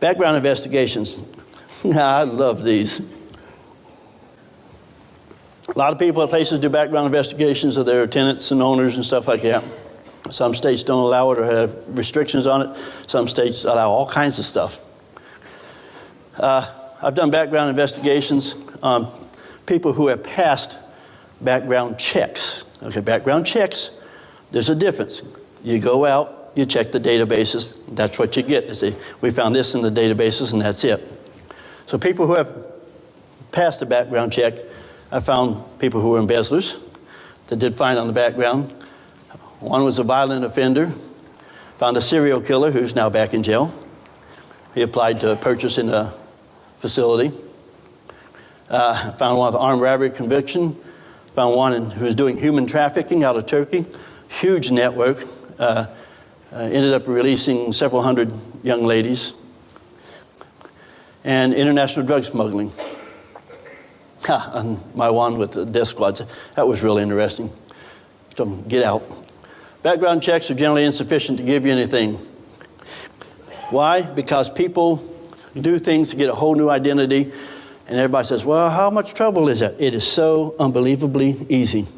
Background investigations. I love these. A lot of people at places do background investigations of their tenants and owners and stuff like that. Some states don't allow it or have restrictions on it. Some states allow all kinds of stuff. I've done background investigations on people who have passed background checks. Okay, background checks, there's a difference. You go out, you check the databases, that's what you get. They say, we found this in the databases and that's it. So people who have passed the background check, I found people who were embezzlers that did fine on the background. One was a violent offender. Found a serial killer who's now back in jail. He applied to purchase in a facility. Found one with armed robbery conviction. Found one who was doing human trafficking out of Turkey. Huge network. Ended up releasing several hundred young ladies. And international drug smuggling. On my one with the death squads. That was really interesting. So get out. Background checks are generally insufficient to give you anything. Why? Because people do things to get a whole new identity, and everybody says, well, how much trouble is that? It is so unbelievably easy.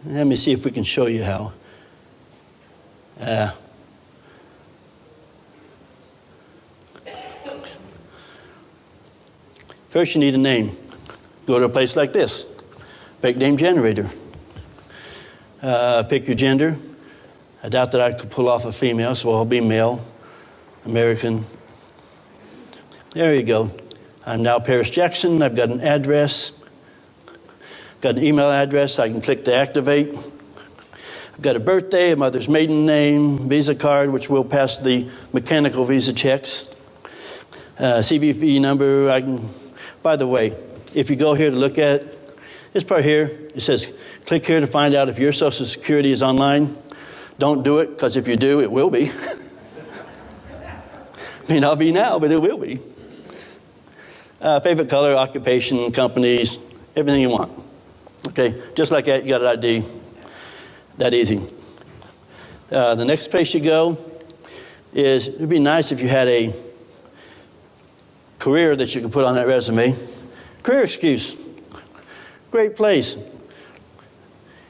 Let me see if we can show you how. First, you need a name. Go to a place like this. Fake name generator. Pick your gender. I doubt that I could pull off a female, so I'll be male, American. There you go. I'm now Paris Jackson. I've got an address. Got an email address I can click to activate. I've got a birthday, a mother's maiden name, Visa card, which will pass the mechanical visa checks. CVV number. By the way, if you go here to look at it, this part here, it says, click here to find out if your Social Security is online. Don't do it, because if you do, it will be. May not be now, but it will be. Favorite color, occupation, companies, everything you want. Okay, just like that, you got an ID. That easy. The next place you go is, it would be nice if you had a career that you could put on that resume. Career excuse. Great place.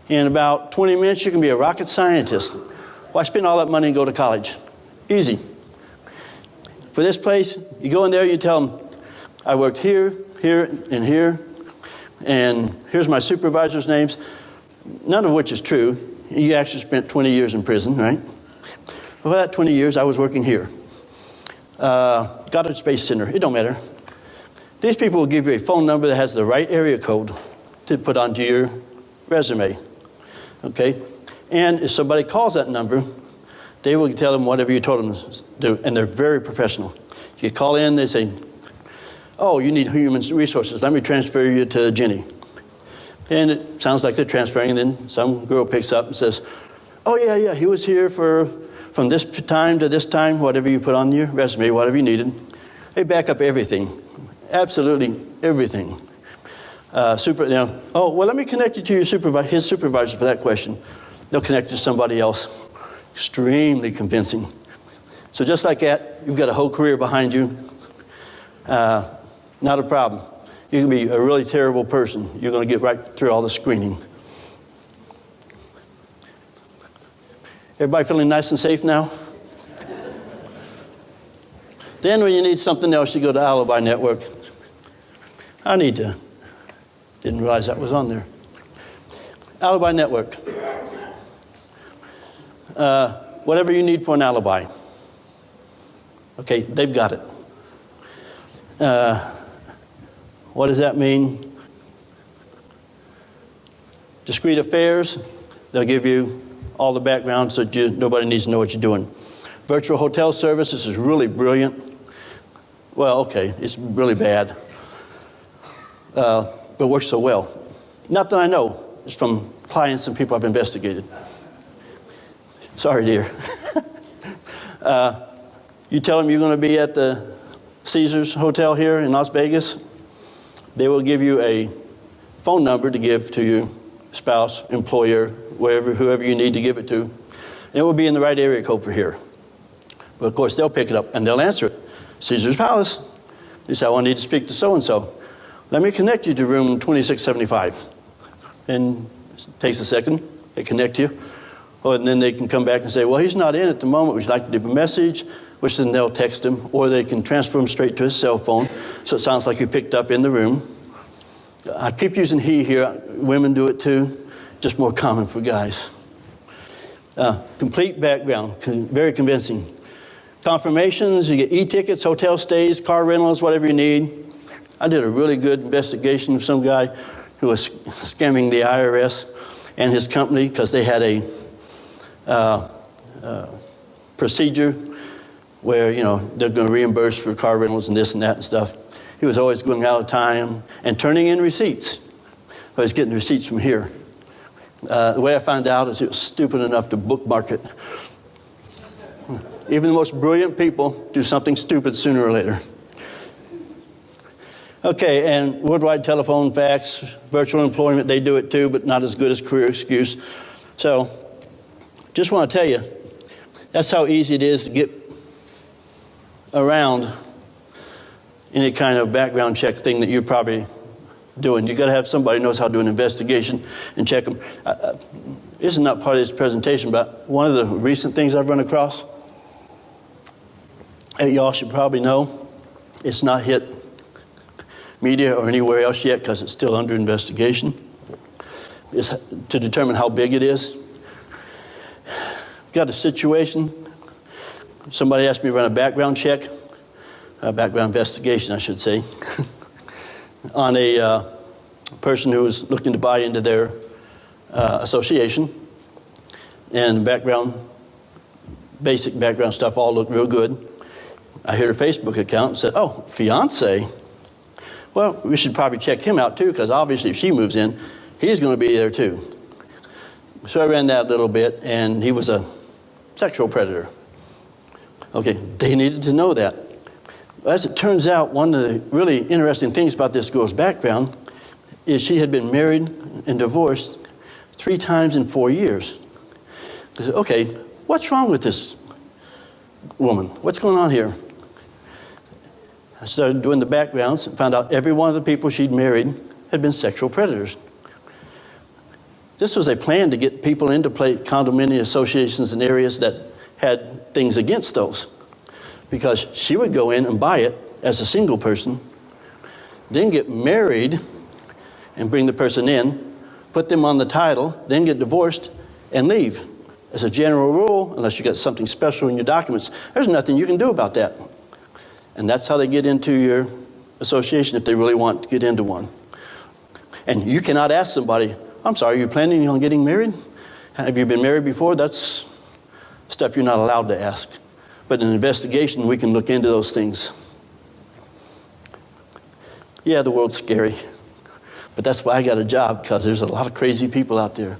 In about 20 minutes, you can be a rocket scientist. Why spend all that money and go to college? Easy. For this place, you go in there, you tell them, I worked here, here, and here, and here's my supervisor's names, none of which is true. You actually spent 20 years in prison, right? For that 20 years, I was working here. Goddard Space Center, it don't matter. These people will give you a phone number that has the right area code to put onto your resume, okay? And if somebody calls that number, they will tell them whatever you told them to do, and they're very professional. You call in, they say, oh, you need human resources. Let me transfer you to Jenny. And it sounds like they're transferring, and then some girl picks up and says, oh, yeah, he was here from this time to this time, whatever you put on your resume, whatever you needed. They back up everything, absolutely everything. Oh, well, let me connect you to your his supervisor for that question. They'll connect you to somebody else. Extremely convincing. So just like that, you've got a whole career behind you. Not a problem. You can be a really terrible person. You're going to get right through all the screening. Everybody feeling nice and safe now? Then when you need something else, you go to Alibi Network. Didn't realize that was on there. Alibi Network. Whatever you need for an alibi. Okay, they've got it. What does that mean? Discrete affairs, they'll give you all the background so nobody needs to know what you're doing. Virtual hotel service, this is really brilliant. Well, okay, it's really bad. But works so well. Not that I know. It's from clients and people I've investigated. Sorry, dear. You tell them you're going to be at the Caesars Hotel here in Las Vegas. They will give you a phone number to give to your spouse, employer, whoever you need to give it to. And it will be in the right area code for here. But of course, they'll pick it up and they'll answer it. Caesar's Palace. He said, I need to speak to so-and-so. Let me connect you to room 2675. And it takes a second. They connect you. And then they can come back and say, well, he's not in at the moment. Would you like to leave a message? Which then they'll text him. Or they can transfer him straight to his cell phone. So it sounds like you picked up in the room. I keep using he here. Women do it too. Just more common for guys. Complete background. Very convincing. Confirmations. You get e-tickets, hotel stays, car rentals, whatever you need. I did a really good investigation of some guy who was scamming the IRS and his company because they had a procedure where, they're going to reimburse for car rentals and this and that and stuff. He was always going out of time and turning in receipts. I was getting receipts from here. The way I found out is he was stupid enough to bookmark it. Even the most brilliant people do something stupid sooner or later. Okay, and worldwide telephone, fax, virtual employment, they do it too, but not as good as career excuse. So, just want to tell you, that's how easy it is to get around any kind of background check thing that you're probably doing. You've got to have somebody who knows how to do an investigation and check them. This is not part of this presentation, but one of the recent things I've run across, y'all should probably know, it's not hit media or anywhere else yet because it's still under investigation. It's to determine how big it is. Got a situation. Somebody asked me to run a background check, a background investigation, I should say, on a person who was looking to buy into their association. And basic background stuff all looked real good. I hit her Facebook account and said, oh, fiance? Well, we should probably check him out too, because obviously if she moves in, he's going to be there too. So I ran that a little bit, and he was a sexual predator. Okay, they needed to know that. As it turns out, one of the really interesting things about this girl's background is she had been married and divorced 3 times in 4 years. I said, okay, what's wrong with this woman? What's going on here? I started doing the backgrounds and found out every one of the people she'd married had been sexual predators. This was a plan to get people into condominium associations in areas that had things against those. Because she would go in and buy it as a single person, then get married and bring the person in, put them on the title, then get divorced and leave. As a general rule, unless you got something special in your documents, there's nothing you can do about that. And that's how they get into your association if they really want to get into one. And you cannot ask somebody, I'm sorry, are you planning on getting married? Have you been married before? That's stuff you're not allowed to ask. But in an investigation, we can look into those things. Yeah, the world's scary. But that's why I got a job, because there's a lot of crazy people out there.